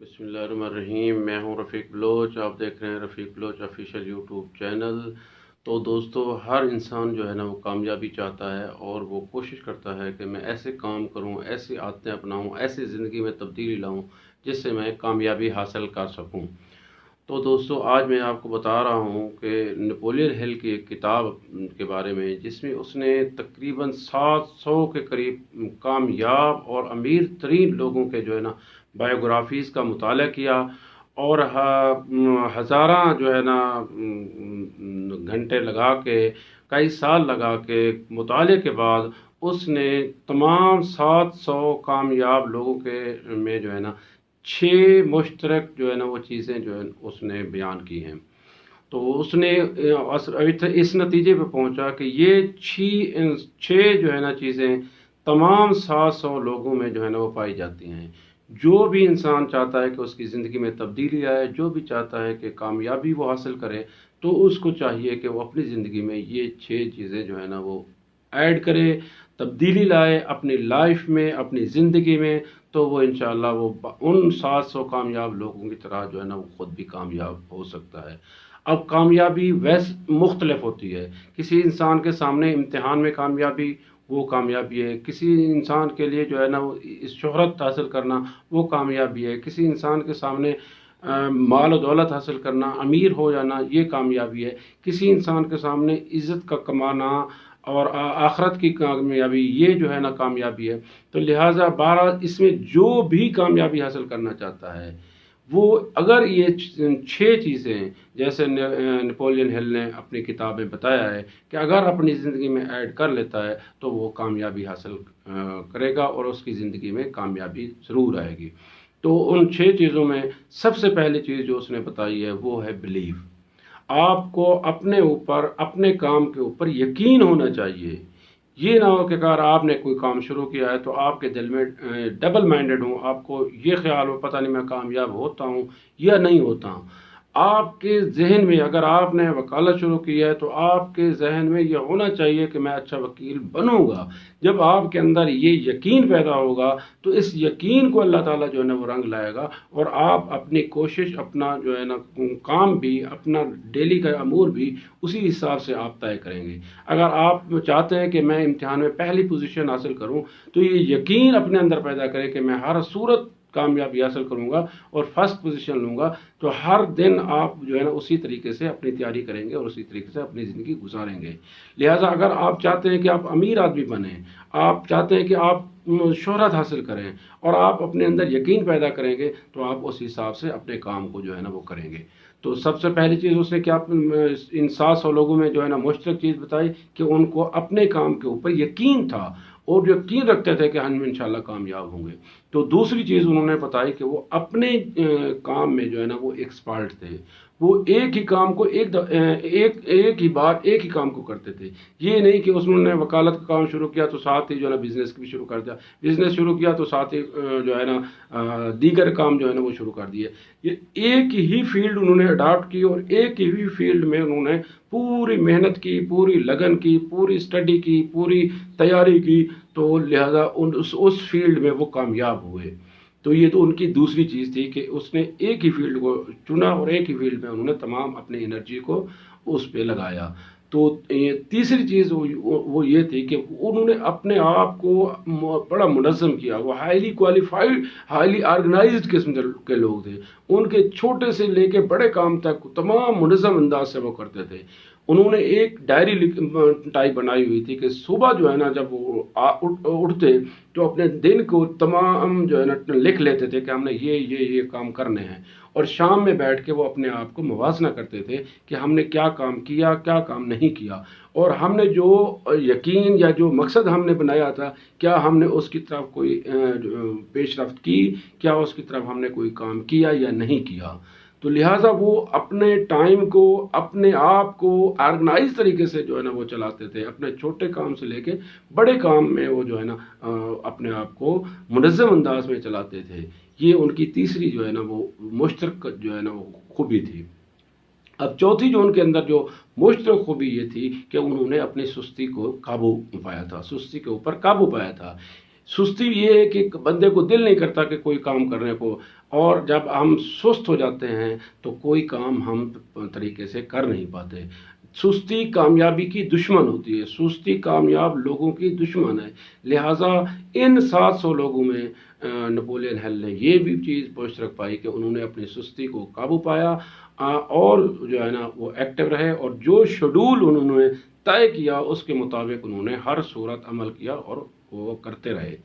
बिस्मिल्लाहिर्रहमानिर्रहीम। मैं हूं रफ़ीक बलोच। आप देख रहे हैं रफ़ीक बलोच ऑफिशियल यूट्यूब चैनल। तो दोस्तों, हर इंसान जो है ना वो कामयाबी चाहता है और वो कोशिश करता है कि मैं ऐसे काम करूं, ऐसी आदतें अपनाऊं, ऐसी ज़िंदगी में तब्दीली लाऊं जिससे मैं कामयाबी हासिल कर सकूं। तो दोस्तों, आज मैं आपको बता रहा हूं कि नेपोलियन हिल की एक किताब के बारे में, जिसमें उसने तकरीबन 700 के करीब कामयाब और अमीर तरीन लोगों के जो है ना बायोग्राफीज़ का मुताला किया। और हज़ारा जो है ना घंटे लगा के, कई साल लगा के मुताले के बाद उसने तमाम 700 कामयाब लोगों के में जो है ना 6 मुश्तरक जो है ना वो चीज़ें जो है उसने बयान की हैं। तो उसने इस नतीजे पे पहुंचा कि ये 6 जो है ना चीज़ें तमाम 700 लोगों में जो है ना वो पाई जाती हैं। जो भी इंसान चाहता है कि उसकी ज़िंदगी में तब्दीली आए, जो भी चाहता है कि कामयाबी वो हासिल करे, तो उसको चाहिए कि वो अपनी ज़िंदगी में ये 6 चीज़ें जो है ना वो ऐड करे, तब्दीली लाए अपनी लाइफ में, अपनी ज़िंदगी में। तो वो इंशाल्लाह वो उन 700 कामयाब लोगों की तरह जो है ना वो ख़ुद भी कामयाब हो सकता है। अब कामयाबी वैसे मुख्तलिफ होती है। किसी इंसान के सामने इम्तिहान में कामयाबी, वो कामयाबी है। किसी इंसान के लिए जो है ना वो शोहरत हासिल करना, वो कामयाबी है। किसी इंसान के सामने माल और दौलत हासिल करना, अमीर हो जाना, ये कामयाबी है। किसी इंसान के सामने इज़्ज़त का कमाना और आखिरत की कामयाबी, ये जो है ना कामयाबी है। तो लिहाजा बहरहाल इसमें जो भी कामयाबी हासिल करना चाहता है, वो अगर ये 6 चीज़ें, जैसे नेपोलियन हिल ने अपनी किताब में बताया है कि अगर अपनी ज़िंदगी में ऐड कर लेता है तो वो कामयाबी हासिल करेगा और उसकी ज़िंदगी में कामयाबी ज़रूर आएगी। तो उन 6 चीज़ों में सबसे पहली चीज़ जो उसने बताई है वो है बिलीव। आपको अपने ऊपर, अपने काम के ऊपर यकीन होना चाहिए। ये ना हो कि अगर आपने कोई काम शुरू किया है तो आपके दिल में डबल माइंडेड हो, आपको ये ख्याल हो पता नहीं मैं कामयाब होता हूँ या नहीं होता हूँ। आपके जहन में, अगर आपने वकालत शुरू की है तो आपके जहन में ये होना चाहिए कि मैं अच्छा वकील बनूंगा। जब आपके अंदर ये यकीन पैदा होगा तो इस यकीन को अल्लाह ताला जो है ना वो रंग लाएगा और आप अपनी कोशिश, अपना जो है ना काम भी, अपना डेली का अमूर भी उसी हिसाब से आप तय करेंगे। अगर आप चाहते हैं कि मैं इम्तिहान में पहली पोजीशन हासिल करूं, तो ये यकीन अपने अंदर पैदा करें कि मैं हर सूरत कामयाबी हासिल करूंगा और फर्स्ट पोजीशन लूंगा। तो हर दिन आप जो है ना उसी तरीके से अपनी तैयारी करेंगे और उसी तरीके से अपनी ज़िंदगी गुजारेंगे। लिहाजा अगर आप चाहते हैं कि आप अमीर आदमी बने, आप चाहते हैं कि आप शोहरत हासिल करें और आप अपने अंदर यकीन पैदा करेंगे, तो आप उस हिसाब से अपने काम को जो है ना वो करेंगे। तो सबसे पहली चीज़ उसने क्या इन 700 लोगों में जो है ना मुश्तरक चीज़ बताई कि उनको अपने काम के ऊपर यकीन था और यकीन रखते थे कि हम इंशाल्लाह कामयाब होंगे। तो दूसरी चीज़ उन्होंने बताई कि वो अपने काम में जो है ना वो एक्सपर्ट थे। वो एक ही काम को एक ही बार एक ही काम को करते थे। ये नहीं कि उन्होंने वकालत का काम शुरू किया तो साथ ही जो है ना बिजनेस भी शुरू कर दिया, बिजनेस शुरू किया तो साथ ही जो है ना दीगर काम जो है ना वो शुरू कर दिए। ये एक ही फील्ड उन्होंने अडॉप्ट की और एक ही फील्ड में उन्होंने पूरी मेहनत की, पूरी लगन की, पूरी स्टडी की, पूरी तैयारी की। तो लिहाजा उस फील्ड में वो कामयाब हुए। तो ये तो उनकी दूसरी चीज़ थी कि उसने एक ही फील्ड को चुना और एक ही फील्ड में उन्होंने तमाम अपनी एनर्जी को उस पे लगाया। तो ये तीसरी चीज़ वो ये थी कि उन्होंने अपने आप को बड़ा मुनज़्ज़म किया। वो हाईली क्वालिफाइड, हाईली ऑर्गेनाइज्ड किस्म के लोग थे। उनके छोटे से लेके बड़े काम तक तमाम मुनज़्ज़म अंदाज से वो करते थे। उन्होंने एक डायरी टाइप बनाई हुई थी कि सुबह जो है ना जब वो उठते तो अपने दिन को तमाम जो है ना लिख लेते थे कि हमने ये काम करने हैं। और शाम में बैठ के वो अपने आप को मुवाजना करते थे कि हमने क्या काम किया, क्या काम नहीं किया, और हमने जो यकीन या जो मकसद हमने बनाया था, क्या हमने उसकी तरफ कोई पेशरफ्त की, क्या उसकी तरफ हमने कोई काम किया या नहीं किया। तो लिहाजा वो अपने टाइम को, अपने आप को ऑर्गेनाइज तरीके से जो है ना वो चलाते थे। अपने छोटे काम से लेके बड़े काम में वो जो है ना अपने आप को मुनज़्ज़म अंदाज में चलाते थे। ये उनकी तीसरी जो है ना वो मुश्तरक जो है ना वो खूबी थी। अब चौथी जो उनके अंदर जो मुश्तरक खूबी ये थी कि उन्होंने अपनी सुस्ती को काबू पाया था, सुस्ती के ऊपर काबू पाया था। सुस्ती ये है कि बंदे को दिल नहीं करता कि कोई काम करने को। और जब हम सुस्त हो जाते हैं तो कोई काम हम तरीके से कर नहीं पाते। सुस्ती कामयाबी की दुश्मन होती है, सुस्ती कामयाब लोगों की दुश्मन है। लिहाजा इन 700 लोगों में नेपोलियन हिल ने ये भी चीज़ मुश्तरक पाई कि उन्होंने अपनी सुस्ती को काबू पाया और जो है ना वो एक्टिव रहे, और जो शेड्यूल उन्होंने तय किया उसके मुताबिक उन्होंने हर सूरत अमल किया और वो करते रहे।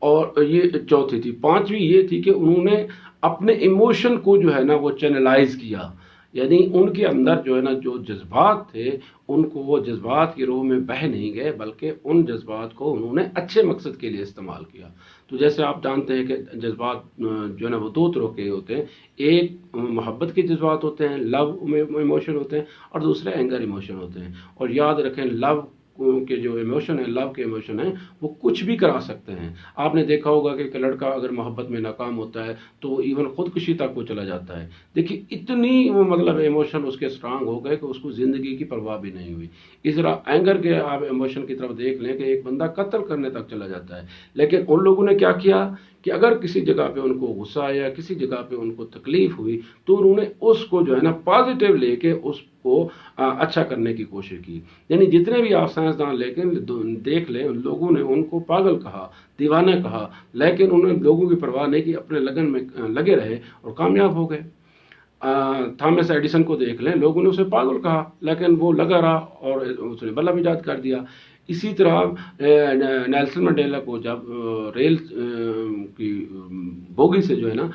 और ये चौथी थी। पांचवी ये थी कि उन्होंने अपने इमोशन को जो है ना वो चैनलाइज किया, यानी उनके अंदर जो है ना जो जज्बात थे उनको वो जज्बात की रोह में बह नहीं गए, बल्कि उन जज्बात को उन्होंने अच्छे मकसद के लिए इस्तेमाल किया। तो जैसे आप जानते हैं कि जज्बात जो है ना वो दो तरह के होते हैं, एक मोहब्बत के जज्बात होते हैं, लव इमोशन होते हैं, और दूसरे एंगर इमोशन होते हैं। और याद रखें, लव के जो इमोशन है, लव के इमोशन है, वो कुछ भी करा सकते हैं। आपने देखा होगा कि एक लड़का अगर मोहब्बत में नाकाम होता है तो वो इवन खुदकुशी तक को चला जाता है। देखिए इतनी वो मतलब इमोशन उसके स्ट्रांग हो गए कि उसको ज़िंदगी की परवाह भी नहीं हुई। इस तरह एंगर के आप इमोशन की तरफ देख लें कि एक बंदा कत्ल करने तक चला जाता है, लेकिन उन लोगों ने क्या किया कि अगर किसी जगह पे उनको गुस्सा आया, किसी जगह पे उनको तकलीफ हुई, तो उन्होंने उसको जो है ना पॉजिटिव लेके उसको अच्छा करने की कोशिश की। यानी जितने भी आप साइंसदान लेकिन देख लें, लोगों ने उनको पागल कहा, दीवाना कहा, लेकिन उन्होंने लोगों की परवाह नहीं की, अपने लगन में लगे रहे और कामयाब हो गए। थॉमस एडिसन को देख लें, लोगों ने उसे पागल कहा, लेकिन वो लगा रहा और उसने बल्ब ईजाद कर दिया। इसी तरह नेल्सन मंडेला को जब रेल की बोगी से जो है ना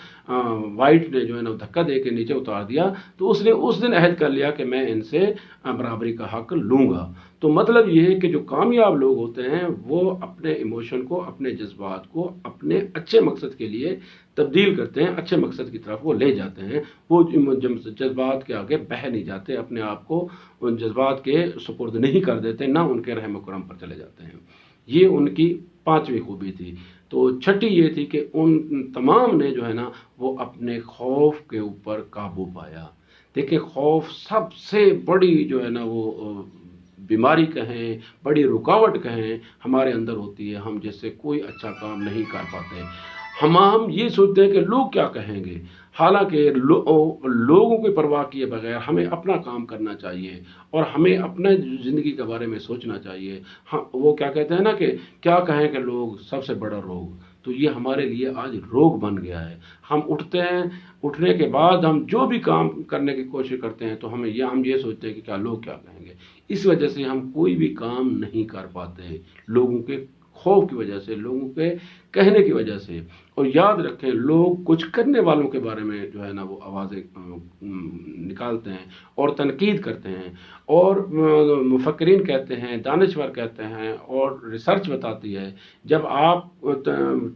वाइट ने जो है ना धक्का दे के नीचे उतार दिया, तो उसने उस दिन अहद कर लिया कि मैं इनसे बराबरी का हक लूँगा। तो मतलब ये है कि जो कामयाब लोग होते हैं वो अपने इमोशन को, अपने जज्बात को अपने अच्छे मकसद के लिए तब्दील करते हैं, अच्छे मकसद की तरफ वो ले जाते हैं। वो जज्बात के आगे बह नहीं जाते, अपने आप को उन जज्बात के सुपुर्द नहीं कर देते, ना उनके रहम करम पर चले जाते हैं। ये उनकी पांचवी खूबी थी। तो छठी ये थी कि उन तमाम ने जो है ना वो अपने खौफ के ऊपर काबू पाया। देखिए खौफ सबसे बड़ी जो है ना वो बीमारी कहें, बड़ी रुकावट कहें, हमारे अंदर होती है। हम जैसे कोई अच्छा काम नहीं कर पाते, हम ये सोचते हैं कि लोग क्या कहेंगे, हालांकि लोगों की परवाह किए बगैर हमें अपना काम करना चाहिए और हमें अपने ज़िंदगी के बारे में सोचना चाहिए। हाँ, वो क्या कहते हैं ना कि क्या कहें कि लोग सबसे बड़ा रोग, तो ये हमारे लिए आज रोग बन गया है। हम उठते हैं, उठने के बाद हम जो भी काम करने की कोशिश करते हैं तो हम ये सोचते हैं कि क्या लोग क्या कहेंगे। इस वजह से हम कोई भी काम नहीं कर पाते, लोगों के खौफ की वजह से, लोगों के कहने की वजह से। और याद रखें, लोग कुछ करने वालों के बारे में जो है ना वो आवाज़ें निकालते हैं और तनकीद करते हैं, और मुफक्किरीन कहते हैं, दानिशवर कहते हैं, और रिसर्च बताती है जब आप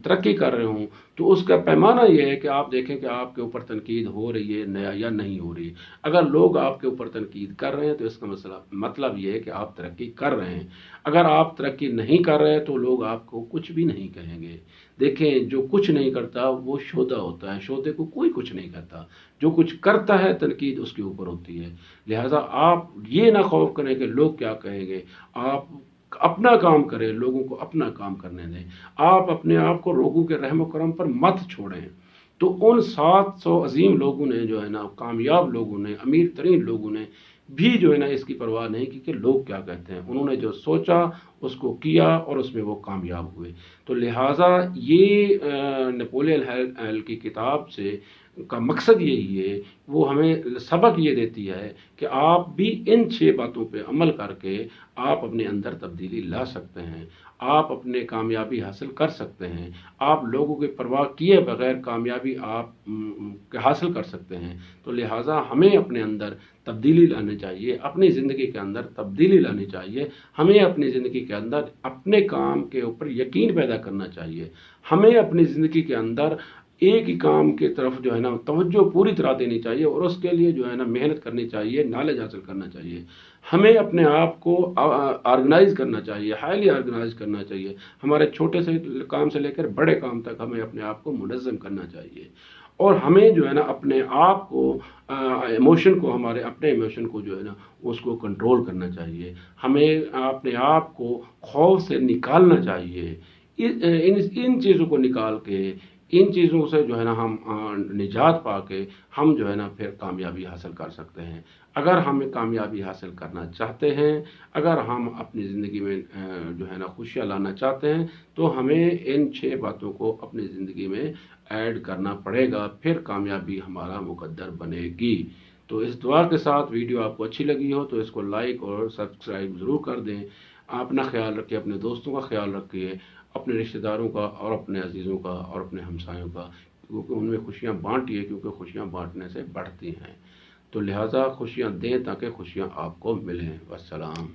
तरक्की कर रहे हों तो उसका पैमाना ये है कि आप देखें कि आपके ऊपर तनकीद हो रही है नया या नहीं हो रही है। अगर लोग आपके ऊपर तनकीद कर रहे हैं तो इसका मतलब ये है कि आप तरक्की कर रहे हैं। अगर आप तरक्की नहीं कर रहे तो लोग आपको कुछ भी नहीं कहेंगे। देखें, जो कुछ नहीं करता वो शोधा होता है, शोधे को कोई कुछ नहीं करता, जो कुछ करता है तनकीद उसके ऊपर होती है। लिहाजा आप ये ना खौफ करें कि लोग क्या कहेंगे, आप अपना काम करें, लोगों को अपना काम करने दें। आप अपने आप को लोगों के रहम करम पर मत छोड़ें। तो उन 700 अजीम लोगों ने जो है ना, कामयाब लोगों ने, अमीर तरीन लोगों ने भी जो है ना इसकी परवाह नहीं की कि लोग क्या कहते हैं। उन्होंने जो सोचा उसको किया और उसमें वो कामयाब हुए। तो लिहाजा ये नेपोलियन हिल की किताब से का मकसद यही है, वो हमें सबक ये देती है कि आप भी इन 6 बातों पे अमल करके आप अपने अंदर तब्दीली ला सकते हैं, आप अपने कामयाबी हासिल कर सकते हैं, आप लोगों की परवाह किए बगैर कामयाबी आप हासिल कर सकते हैं। तो लिहाजा हमें अपने अंदर तब्दीली लानी चाहिए, अपनी ज़िंदगी के अंदर तब्दीली लानी चाहिए। हमें अपनी ज़िंदगी के अंदर अपने काम के ऊपर यकीन पैदा करना चाहिए। हमें अपनी ज़िंदगी के अंदर एक ही काम की तरफ जो है ना तवज्जो पूरी तरह देनी चाहिए और उसके लिए जो है ना मेहनत करनी चाहिए, नॉलेज हासिल करना चाहिए। हमें अपने आप को ऑर्गेनाइज करना चाहिए, हाईली ऑर्गेनाइज करना चाहिए। हमारे छोटे से काम से लेकर बड़े काम तक हमें अपने आप को मुनज़्ज़म करना चाहिए। और हमें जो है ना अपने आप को इमोशन को, हमारे अपने इमोशन को जो है ना उसको कंट्रोल करना चाहिए। हमें अपने आप को खौफ से निकालना चाहिए। इन इन चीज़ों को निकाल के इन चीज़ों से जो है ना हम निजात पाके हम जो है ना फिर कामयाबी हासिल कर सकते हैं। अगर हम कामयाबी हासिल करना चाहते हैं, अगर हम अपनी ज़िंदगी में जो है ना खुशियाँ लाना चाहते हैं, तो हमें इन 6 बातों को अपनी ज़िंदगी में ऐड करना पड़ेगा, फिर कामयाबी हमारा मुकद्दर बनेगी। तो इस दुआ के साथ वीडियो आपको अच्छी लगी हो तो इसको लाइक और सब्सक्राइब ज़रूर कर दें। अपना ख्याल रखिए, अपने दोस्तों का ख्याल रखिए, अपने रिश्तेदारों का और अपने अजीज़ों का और अपने हमसायों का, क्योंकि उनमें खुशियाँ बाँटिए, क्योंकि खुशियाँ बाँटने से बढ़ती हैं। तो लिहाजा खुशियाँ दें ताकि खुशियाँ आपको मिलें। वस्सलाम।